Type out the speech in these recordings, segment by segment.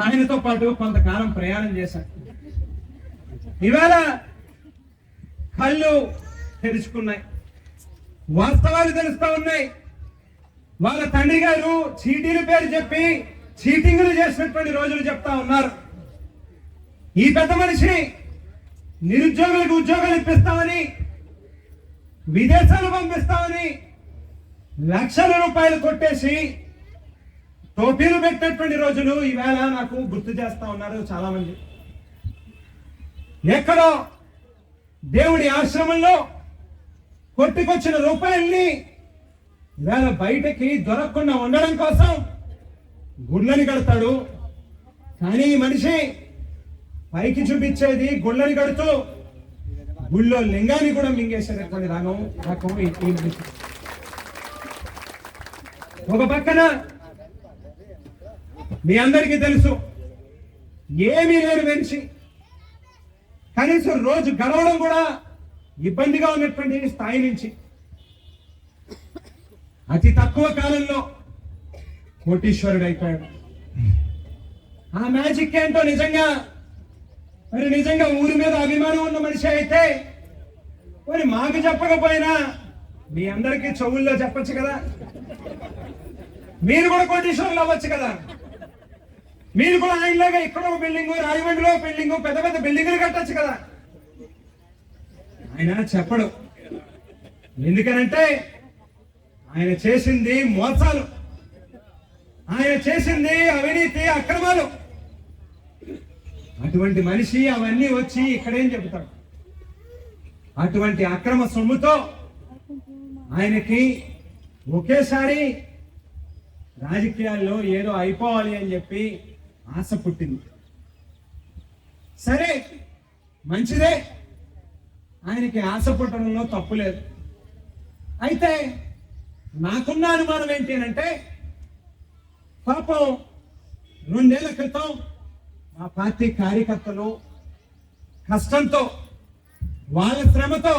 ఆయనతో పాటు కొంతకాలం ప్రయాణం చేశాను. ఇవాళ కళ్ళు తెరుచుకున్నాయి, వాస్తవాలు తెలుస్తా ఉన్నాయి. వాళ్ళ తండ్రి గారు చీటీల పేరు చెప్పి చీటింగులు చేసినటువంటి రోజులు చెప్తా ఉన్నారు. ఈ పెద్ద మనిషి నిరుద్యోగులకు ఉద్యోగాలు ఇప్పిస్తామని, విదేశాలు పంపిస్తామని లక్షల రూపాయలు కొట్టేసి టోపీలు పెట్టినటువంటి రోజులు ఈవేళ నాకు గుర్తు చేస్తా ఉన్నారు చాలా మంది. ఎక్కడో దేవుడి ఆశ్రమంలో కొట్టుకొచ్చిన రూపాయల్ని ఇవాళ బయటకి దొరకకుండా ఉండడం కోసం గుళ్ళని కడతాడు. కానీ ఈ మనిషి పైకి చూపించేది గుళ్ళని కడుతూ గుళ్ళో లింగాన్ని కూడా మింగేసేటటువంటి రకం ఈ మనిషి. ఒక పక్కన మీ అందరికీ తెలుసు, ఏమీ లేని మనిషి, కనీసం రోజు గడవడం కూడా ఇబ్బందిగా ఉన్నటువంటి స్థాయి నుంచి అతి తక్కువ కాలంలో కోటీశ్వరుడు అయిపోయాడు. ఆ మ్యాజిక్ ఏంటో నిజంగా ఊరి మీద అభిమానం ఉన్న మనిషి అయితే మరి మాకు చెప్పకపోయినా మీ అందరికీ చెవుల్లో చెప్పచ్చు కదా. మీరు కూడా కోటీశ్వరులు అవ్వచ్చు కదా. మీరు కూడా ఆయనలాగా ఇక్కడ ఒక బిల్డింగ్, రాజమండ్రిలో బిల్డింగ్, పెద్ద పెద్ద బిల్డింగులు కట్టచ్చు కదా. ఆయన చెప్పడు. ఎందుకనంటే ఆయన చేసింది మోసాలు, ఆయన చేసింది అవినీతి, అక్రమాలు. అటువంటి మనిషి అవన్నీ వచ్చి ఇక్కడేం చెబుతాడు? అటువంటి అక్రమ సొమ్ముతో ఆయనకి ఒకేసారి రాజకీయాల్లో ఏదో అయిపోవాలి అని చెప్పి ఆశ పుట్టింది. సరే, మంచిదే, ఆయనకి ఆశ పుట్టడంలో తప్పు లేదు. అయితే నాకున్న అనుమానం ఏంటి అంటే, పాపం 2 నెలల క్రితం మా పార్టీ కార్యకర్తలు కష్టంతో, వాళ్ళ శ్రమతో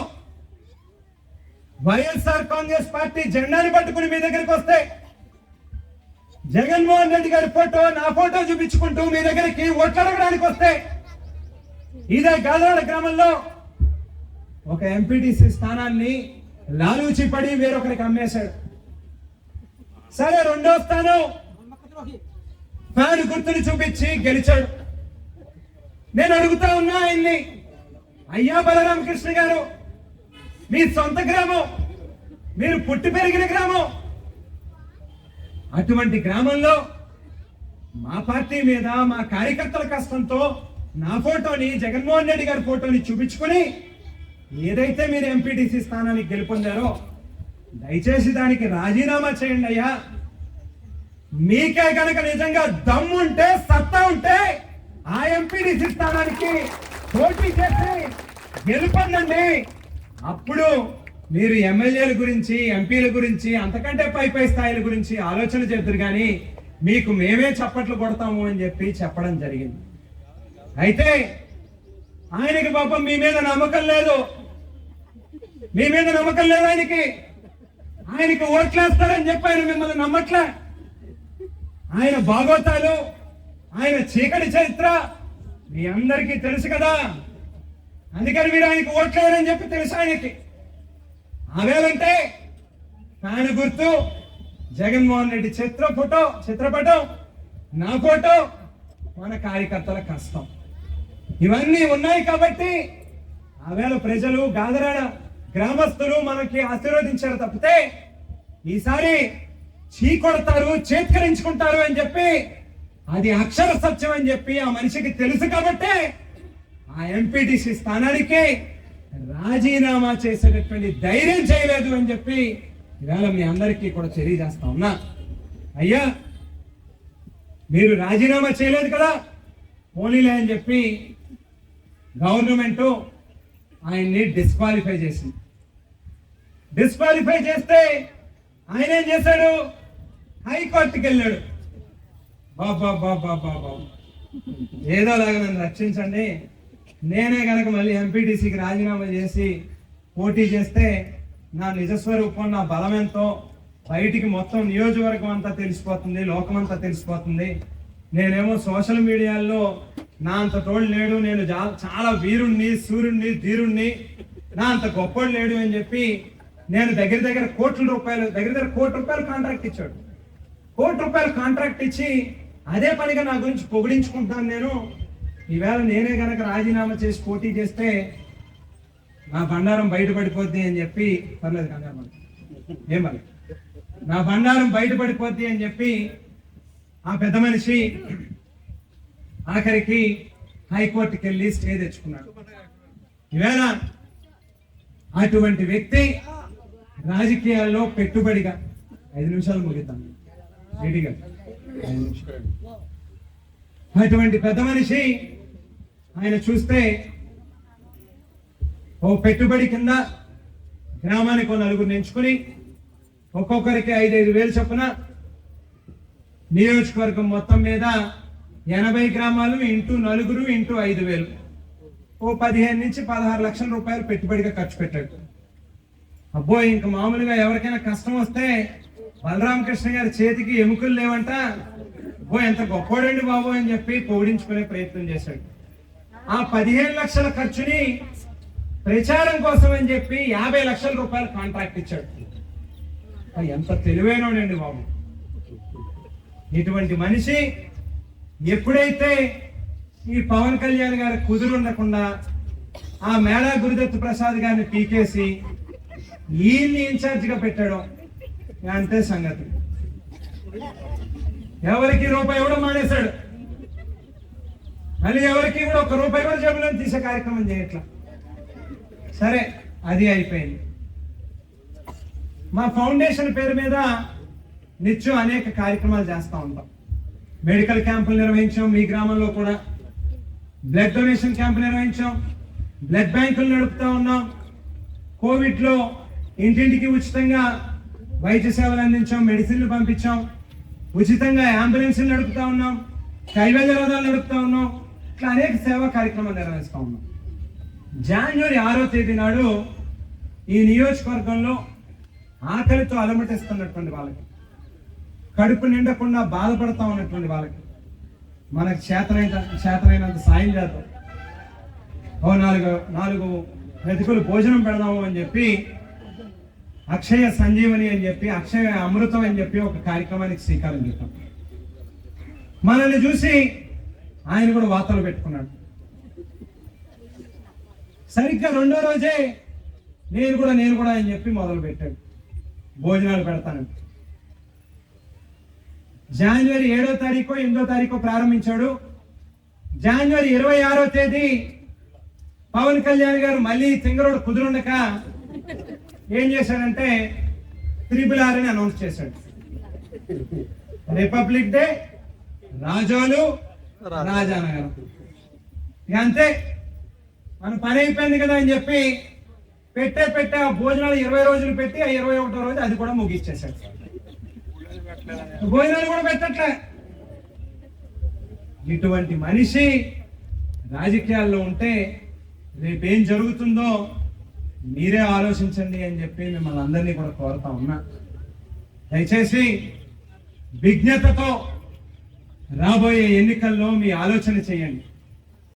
వైఎస్ఆర్ కాంగ్రెస్ పార్టీ జెండాని పట్టుకుని మీ దగ్గరికి వస్తే జగన్మోహన్ రెడ్డి గారి ఫోటో, నా ఫోటో చూపించుకుంటూ మీ దగ్గరికి ఓట్లు అడగడానికి వస్తే ఇదే గాదవాడ గ్రామంలో ఒక ఎంపీటీసీ స్థానాన్ని లాలూచి పడి వేరొకరికి అమ్మేశాడు. సరే, 2వ స్థానం ఫ్యాన్ గుర్తుని చూపించి గెలిచాడు. నేను అడుగుతా ఉన్నా ఆయన్ని, అయ్యా బలరామకృష్ణ గారు, మీ సొంత గ్రామం, మీరు పుట్టి పెరిగిన గ్రామం, అటువంటి గ్రామంలో మా పార్టీ మీద, మా కార్యకర్తల కష్టంతో నా ఫోటోని, జగన్మోహన్ రెడ్డి గారి ఫోటోని చూపించుకుని ఏదైతే మీరు ఎంపీటీసీ స్థానానికి గెలుపొందారో దయచేసి దానికి రాజీనామా చేయండి అయ్యా. మీకే కనుక నిజంగా దమ్ముంటే, సత్తా ఉంటే ఆ ఎంపీటీసీ స్థానానికి పోటీ చేసి గెలుపొందండి. అప్పుడు మీరు ఎమ్మెల్యేల గురించి, ఎంపీల గురించి, అంతకంటే పై స్థాయిల గురించి ఆలోచన చేద్దరు, కానీ మీకు మేమే చప్పట్లు కొడతాము అని చెప్పడం జరిగింది. అయితే ఆయనకి పాపం మీ మీద నమ్మకం లేదు, ఆయనకి ఓట్లేస్తారని చెప్పారు, మిమ్మల్ని నమ్మట్లే. ఆయన భాగోతాలు, ఆయన చీకటి చరిత్ర మీ అందరికీ తెలుసు కదా. అందుకని మీరు ఆయనకి ఓట్లేరని చెప్పి తెలుసు ఆయనకి. అవేలంటే ఫ్యాన్ గుర్తు, జగన్మోహన్ రెడ్డి చిత్రపటం, నా ఫోటో, మన కార్యకర్తల కష్టం, ఇవన్నీ ఉన్నాయి కాబట్టి ఆవేళ ప్రజలు, గాదరాడ గ్రామస్తులు మనకి ఆశీర్వదించారు తప్పితే ఈసారి చీకొడతారు, చేత్కరించుకుంటారు అని చెప్పి అది అక్షర సత్యం అని చెప్పి ఆ మనిషికి తెలుసు కాబట్టి ఆ ఎంపీటీసీ స్థానానికి రాజీనామా చేసేటటువంటి ధైర్యం చేయలేదు అని చెప్పి ఇవాళ మీ అందరికీ కూడా తెలియజేస్తా ఉన్నా. అయ్యా, మీరు రాజీనామా చేయలేదు కదా, పోనీలే అని చెప్పి గవర్నమెంట్ ఆయన్ని డిస్క్వాలిఫై చేసింది. డిస్క్వాలిఫై చేస్తే ఆయన ఏం చేశాడు? హైకోర్టుకి వెళ్ళాడు. బాబా ఏదోలాగా నన్ను రక్షించండి, నేనే కనుక మళ్ళీ ఎంపీటీసీకి రాజీనామా చేసి పోటీ చేస్తే నా నిజస్వరూపం, నా బలం ఎంతో బయటికి మొత్తం నియోజకవర్గం అంతా తెలిసిపోతుంది, లోకమంతా తెలిసిపోతుంది. నేనేమో సోషల్ మీడియాలో నా అంత తోడు లేడు, నేను చాలా వీరుణ్ణి, సూర్యుణ్ణి, ధీరుణ్ణి, నా అంత గొప్పడు లేడు అని చెప్పి నేను దగ్గర కోట్ల రూపాయలు కాంట్రాక్ట్ ఇచ్చాడు. ₹1,00,00,000 కాంట్రాక్ట్ ఇచ్చి అదే పనిగా నా గురించి పొగిడించుకుంటాను. నేను ఈవేళ నేనే గనక రాజీనామా చేసి పోటీ చేస్తే నా బండారం బయటపడిపోద్ది అని చెప్పి, పర్లేదు కంగారు ఏమని, నా బండారం బయటపడిపోద్ది అని చెప్పి ఆ పెద్ద మనిషి ఆఖరికి హైకోర్టుకి వెళ్ళి స్టే తెచ్చుకున్నాడు. ఈవేళ అటువంటి వ్యక్తి రాజకీయాల్లో పెట్టుబడిగా 5 నిమిషాలు ముగిద్దాం రెడీగా. అటువంటి పెద్ద మనిషి ఆయన చూస్తే ఓ పెట్టుబడి కింద గ్రామానికి 4 ఎంచుకుని ఒక్కొక్కరికి 5,000 చొప్పున నియోజకవర్గం మొత్తం మీద 80 గ్రామాలు ఇంటూ 4 ఇంటూ 5,000 ఓ 15 నుంచి 16 లక్షల రూపాయలు పెట్టుబడిగా ఖర్చు పెట్టాడు. అబ్బో ఇంకా మామూలుగా ఎవరికైనా కష్టం వస్తే బలరామకృష్ణ గారి చేతికి ఎముకలు లేవంట, అబ్బో ఎంత గొప్పోడండి బాబు అని చెప్పి పొగిడించుకునే ప్రయత్నం చేశాడు. ఆ 15 లక్షల ఖర్చుని ప్రచారం కోసం అని చెప్పి 50 లక్షల రూపాయలు కాంట్రాక్ట్ ఇచ్చాడు. ఎంత తెలివైనోడండి బాబు. ఇటువంటి మనిషి ఎప్పుడైతే ఈ పవన్ కళ్యాణ్ గారి కుదురుండకుండా ఆ మేళా గురుదత్ ప్రసాద్ గారిని పీకేసి ఈయన్ని ఇన్ఛార్జిగా పెట్టాడు, అంతే సంగతి. ఎవరికి రూపాయి ఇవ్వడం మానేశాడు, మళ్ళీ ఎవరికి కూడా ₹1 కూడా జేబులో తీసే కార్యక్రమం చేయట్లా. సరే, అది అయిపోయింది. మా ఫౌండేషన్ పేరు మీద నిత్యం అనేక కార్యక్రమాలు చేస్తూ ఉంటాం. మెడికల్ క్యాంపులు నిర్వహించాం, మీ గ్రామంలో కూడా బ్లడ్ డొనేషన్ క్యాంపు నిర్వహించాం, బ్లడ్ బ్యాంకులు నడుపుతా ఉన్నాం, కోవిడ్లో ఇంటింటికి ఉచితంగా వైద్య సేవలు అందించాం, మెడిసిన్లు పంపించాం, ఉచితంగా అంబులెన్స్లు నడుపుతా ఉన్నాం, కైవల్య రథాలు నడుపుతా ఉన్నాం. ఇట్లా అనేక సేవా కార్యక్రమాలు నిర్వహిస్తూ ఉన్నాం. జనవరి 6వ తేదీ నాడు ఈ నియోజకవర్గంలో ఆకలితో అలమటిస్తున్నటువంటి వాళ్ళకి, కడుపు నిండకుండా బాధపడతా ఉన్నటువంటి వాళ్ళకి మనకు చేతనైనంత సాయం చేద్దాం. ఓ 4 మెతుకులు భోజనం పెడదాము అని చెప్పి అక్షయ సంజీవని అని చెప్పి, అక్షయ అమృతం అని చెప్పి ఒక కార్యక్రమానికి శ్రీకారం చుట్టాం. మనల్ని చూసి ఆయన కూడా వార్తలు పెట్టుకున్నాడు. సరిగ్గా 2వ రోజే నేను కూడా అని చెప్పి మొదలు పెట్టాడు, భోజనాలు పెడతానని. జనవరి 7వ తారీఖు 8వ తారీఖు ప్రారంభించాడు. జనవరి 26వ తేదీ పవన్ కళ్యాణ్ గారు మళ్ళీ తింగరోడు కుదురుండక ఏం చేశాడంటే RRR అని అనౌన్స్ చేశాడు. Republic day, Razole, Rajanagaram. ఇక అంతే, మన పని అయిపోయింది కదా అని చెప్పి పెట్టే ఆ భోజనాలు 20 రోజులు పెట్టి ఆ 21వ రోజు అది కూడా ముగిచ్చేశాడు. భోజనాలు కూడా పెట్టట్లే. ఇటువంటి మనిషి రాజకీయాల్లో ఉంటే రేపేం జరుగుతుందో మీరే ఆలోచించండి అని చెప్పి మిమ్మల్ని అందరినీ కూడా కోరుతా ఉన్నా. దయచేసి విజ్ఞతతో రాబోయే ఎన్నికల్లో మీ ఆలోచన చేయండి.